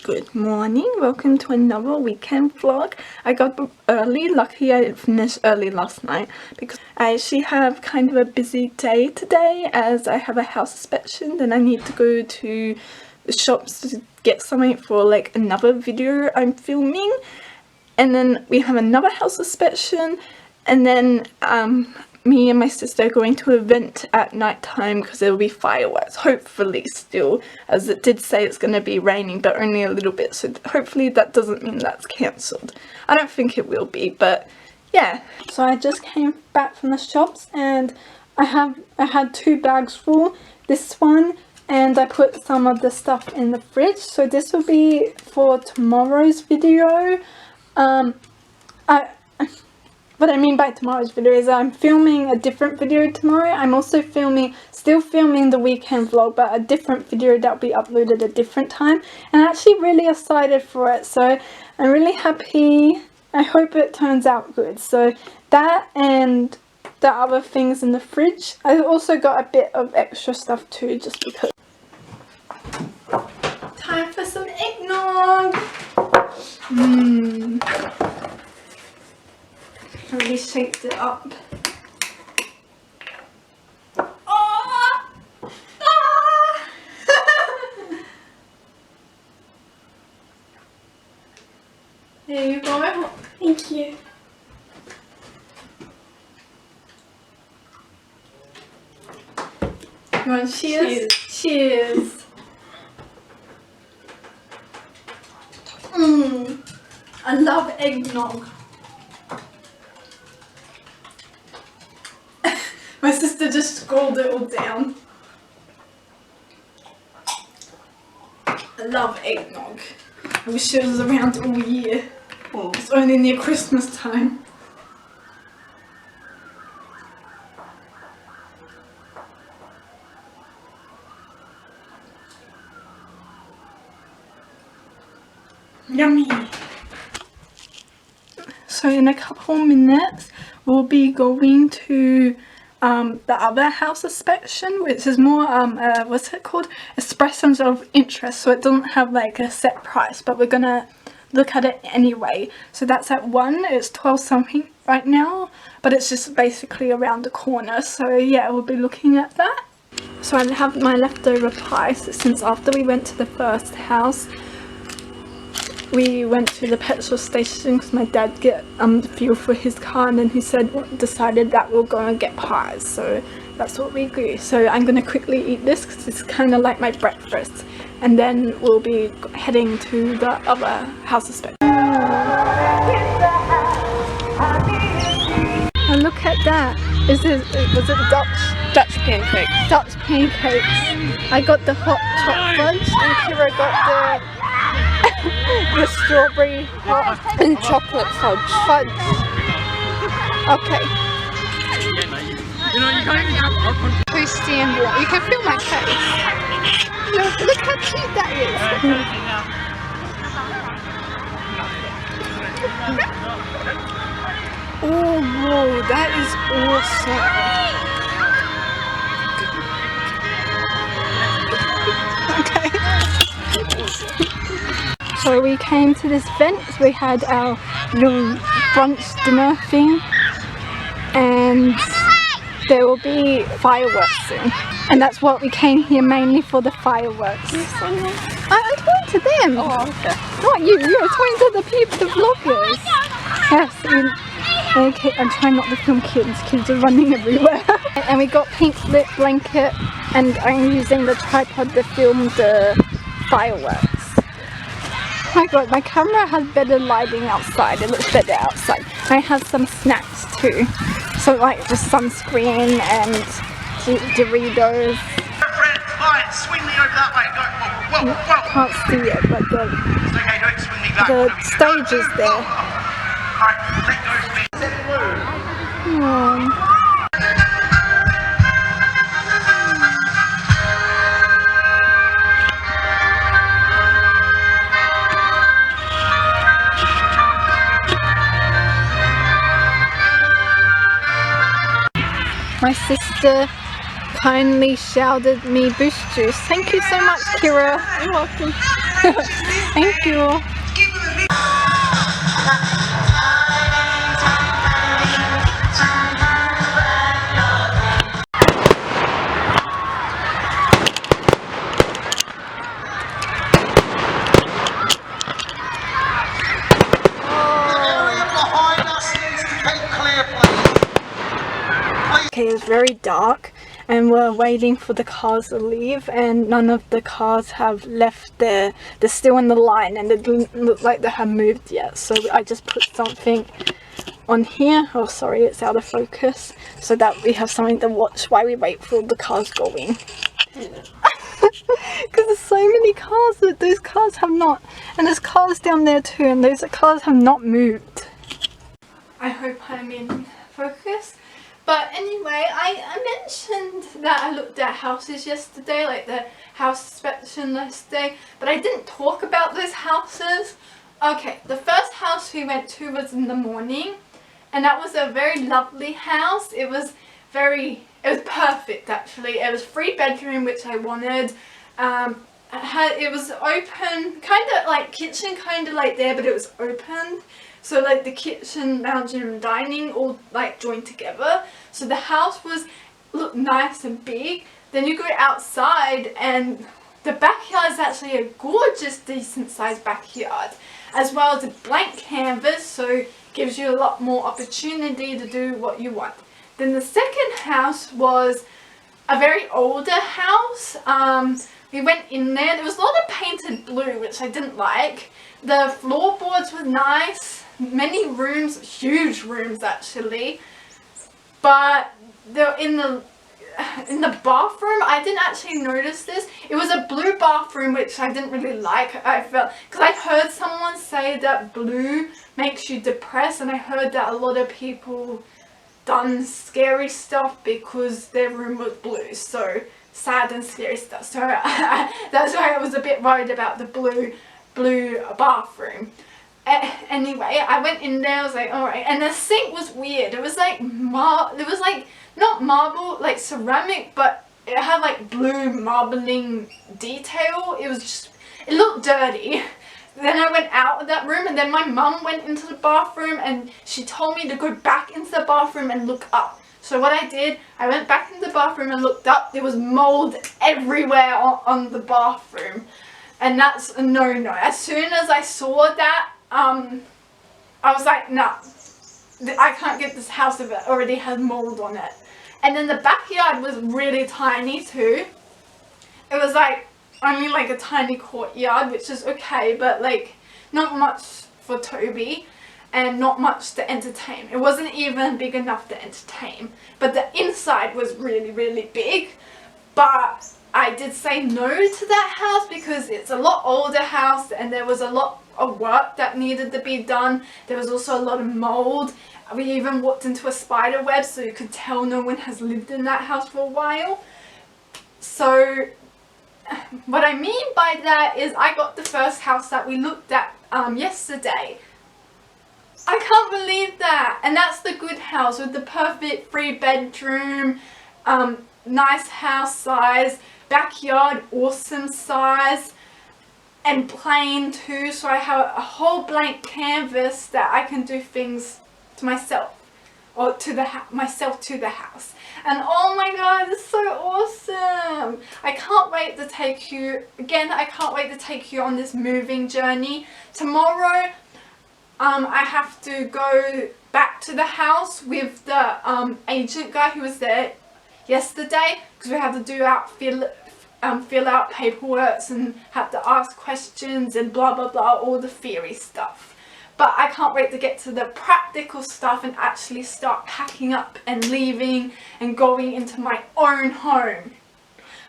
Good morning, welcome to another weekend vlog. I got up early, lucky I finished early last night because I actually have kind of a busy day today as I have a house inspection and I need to go to the shops to get something for like another video I'm filming, and then we have another house inspection, and then me and my sister are going to an event at night time because there will be fireworks, hopefully still, as it did say it's going to be raining but only a little bit, so hopefully that doesn't mean that's cancelled. I don't think it will be, but yeah. So I just came back from the shops and I had 2 bags full, this one, and I put some of the stuff in the fridge, so this will be for tomorrow's video. What I mean by tomorrow's video is I'm filming a different video tomorrow. I'm also still filming the weekend vlog, but a different video that will be uploaded at a different time. And I'm actually really excited for it, so I'm really happy. I hope it turns out good. So that and the other things in the fridge. I also got a bit of extra stuff too, just because. Time for some eggnog! I really shaped it up. Oh! Ah! There you go. Thank you. You want cheers? Cheers. I love eggnog. My sister just scrolled it all down. I love eggnog. I wish it was around all year. It's only near Christmas time. Yummy! So in a couple minutes we'll be going to the other house inspection, which is more what's it called, expressions of interest, so it doesn't have like a set price, but we're gonna look at it anyway. So that's at 1. It's 12 something right now, but it's just basically around the corner, so yeah, we'll be looking at that. So I have my leftover pies since after we went to the first house we went to the petrol station because my dad get fuel for his car, and then he decided that we'll go and get pies, so that's what we do. So I'm gonna quickly eat this because it's kind of like my breakfast, and then we'll be heading to the other house inspection. And look at that. Was it Dutch pancakes? Dutch pancakes. I got the hot chocolate fudge and Kira got the strawberry hot and chocolate fudge. Okay. You know, you can't even jump up on. Please stand warm. You can feel my face. Look how cute that is. Oh, whoa, that is awesome. Okay. So we came to this event, we had our little brunch dinner thing, and there will be fireworks soon. And that's what we came here mainly for, the fireworks. I'm talking to them. Oh, okay. Not you, you're talking to the people, the vloggers. Yes, okay, I'm trying not to film kids, kids are running everywhere. And we got pink lit blanket, and I'm using the tripod to film the fireworks. Oh my god, my camera has better lighting outside, it looks better outside. I have some snacks too, so like the sunscreen and Doritos. Alright, swing me over that way, go, whoa. Can't see it, but Okay, don't swing me back. the stage is there. Alright, let go of me. My sister kindly showered me boost juice. Thank you so much, Kira. You're welcome. Thank you. Okay, it's very dark and we're waiting for the cars to leave, and none of the cars have left there. They're still in the line and it doesn't look like they have moved yet. So I just put something on here. Oh, sorry, it's out of focus. So that we have something to watch while we wait for the cars going. Because there's so many cars that those cars have not, and there's cars down there too, and those cars have not moved. I hope I'm in focus. But anyway, I mentioned that I looked at houses yesterday, like the house inspection yesterday, but I didn't talk about those houses. Okay, the first house we went to was in the morning, and that was a very lovely house. It was perfect actually. It was 3-bedroom, which I wanted. It was open, kind of like kitchen, kind of like there, but it was open. So like the kitchen, lounge and dining all like joined together. So the house looked nice and big. Then you go outside and the backyard is actually a gorgeous, decent sized backyard. As well as a blank canvas, so gives you a lot more opportunity to do what you want. Then the second house was a very older house. We went in there was a lot of painted blue, which I didn't like. The floorboards were nice. Many rooms, huge rooms actually, but in the bathroom, I didn't actually notice this. It was a blue bathroom, which I didn't really like. I felt, because I heard someone say that blue makes you depressed, and I heard that a lot of people done scary stuff because their room was blue, so sad and scary stuff. So that's why I was a bit worried about the blue bathroom. Anyway, I went in there, I was like, alright, and the sink was weird. It was like, not marble, like ceramic, but it had like blue marbling detail. It looked dirty. Then I went out of that room, and then my mum went into the bathroom and she told me to go back into the bathroom and look up. So what I did, I went back into the bathroom and looked up. There was mold everywhere on the bathroom. And that's a no-no. As soon as I saw that, I was like, nah, I can't get this house if it already has mold on it. And then the backyard was really tiny too. It was like only like a tiny courtyard, which is okay, but like not much for Toby and not much to entertain. It wasn't even big enough to entertain, but the inside was really, really big. But I did say no to that house because it's a lot older house and there was a lot of work that needed to be done. There was also a lot of mold. We even walked into a spider web, so you could tell no one has lived in that house for a while. So what I mean by that is I got the first house that we looked at yesterday. I can't believe that. And that's the good house with the perfect 3-bedroom, nice house size, backyard awesome size, and plain too, so I have a whole blank canvas that I can do things to myself, or to myself to the house. And oh my god, it's so awesome. I can't wait to take you on this moving journey. Tomorrow I have to go back to the house with the agent guy who was there yesterday, because we have to fill out paperwork and have to ask questions and blah blah blah, all the theory stuff. But I can't wait to get to the practical stuff and actually start packing up and leaving and going into my own home.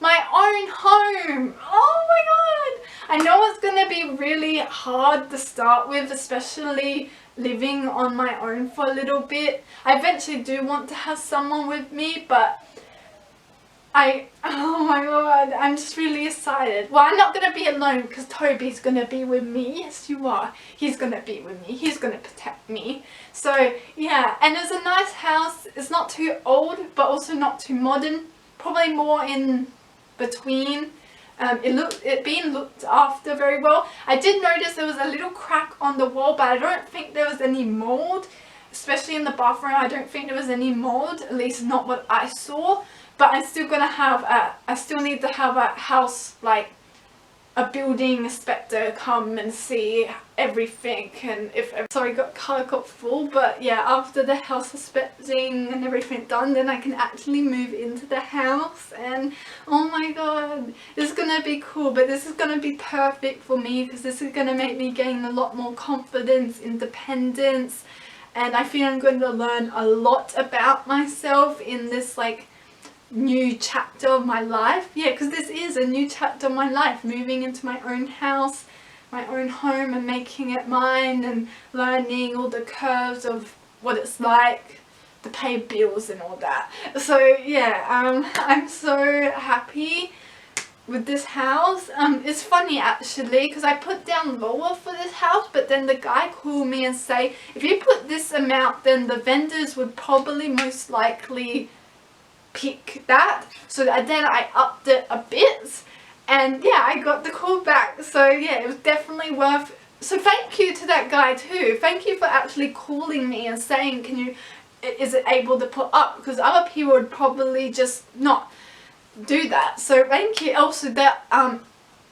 My own home! Oh my god! I know it's gonna be really hard to start with, especially living on my own for a little bit. I eventually do want to have someone with me, but oh my god, I'm just really excited. Well, I'm not going to be alone because Toby's going to be with me. Yes, you are. He's going to be with me. He's going to protect me. So, yeah. And it's a nice house. It's not too old, but also not too modern. Probably more in between. it being looked after very well. I did notice there was a little crack on the wall, but I don't think there was any mold, especially in the bathroom. I don't think there was any mold, at least not what I saw. But I'm still gonna have I still need to have a house, like a building inspector, come and see everything, and if sorry, car got full. But yeah, after the house inspecting and everything done, then I can actually move into the house. And oh my god, this is gonna be cool. But this is gonna be perfect for me, because this is gonna make me gain a lot more confidence, independence, and I feel I'm going to learn a lot about myself in this like new chapter of my life. Yeah, because this is a new chapter of my life, moving into my own house, my own home, and making it mine, and learning all the curves of what it's like to pay bills and all that. So yeah, I'm so happy with this house. It's funny actually, because I put down lower for this house, but then the guy called me and say, if you put this amount, then the vendors would probably most likely pick that. So then I upped it a bit, and yeah, I got the call back. So yeah, it was definitely worth. So thank you to that guy too. Thank you for actually calling me and saying, is it able to put up, because other people would probably just not do that. So thank you. Also, that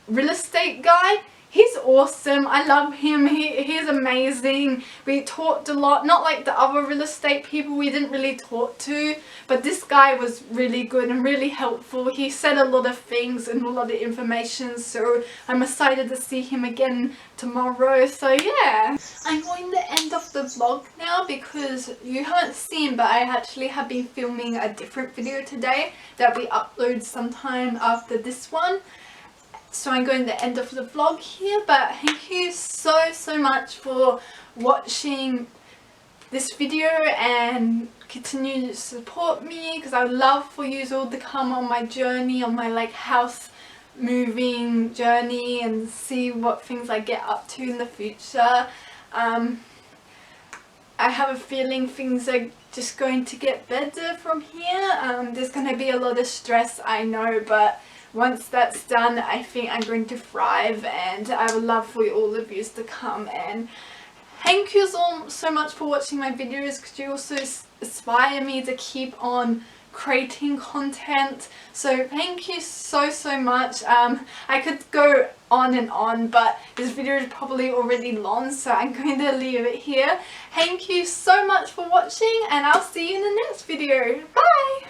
real estate guy, he's awesome. I love him. He's amazing. We talked a lot, not like the other real estate people we didn't really talk to, but this guy was really good and really helpful. He said a lot of things and a lot of information, so I'm excited to see him again tomorrow. So yeah, I'm going to end off the vlog now, because you haven't seen, but I actually have been filming a different video today that we upload sometime after this one. So I'm going to end off the vlog here, but thank you so much for watching this video, and continue to support me, because I would love for you all to come on my journey, on my like house moving journey, and see what things I get up to in the future. I have a feeling things are just going to get better from here. There's going to be a lot of stress, I know, but once that's done, I think I'm going to thrive, and I would love for all of you to come. And thank you so much for watching my videos, because you also inspire me to keep on creating content. So thank you so much. I could go on and on, but this video is probably already long, so I'm going to leave it here. Thank you so much for watching, and I'll see you in the next video. Bye!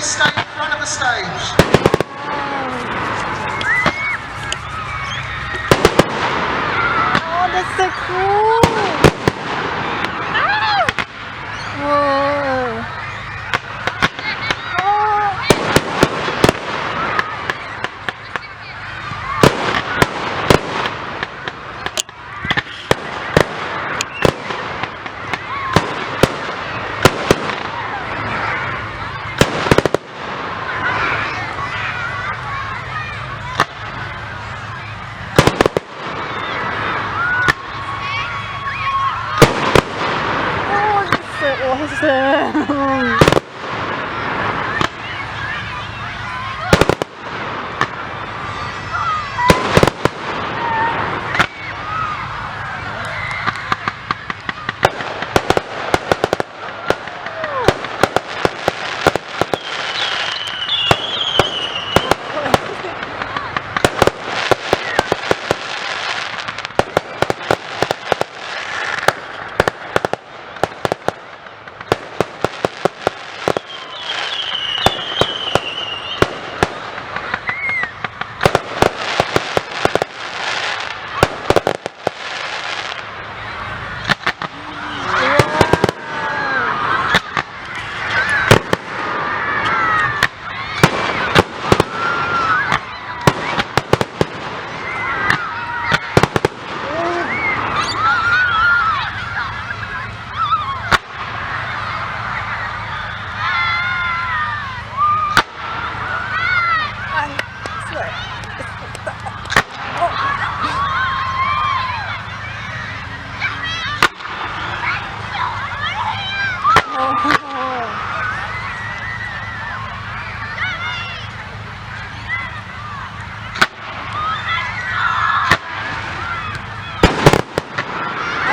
Stay in front of the stage. Oh, that's so cool! Ah! Whoa! Awesome!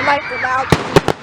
like the loud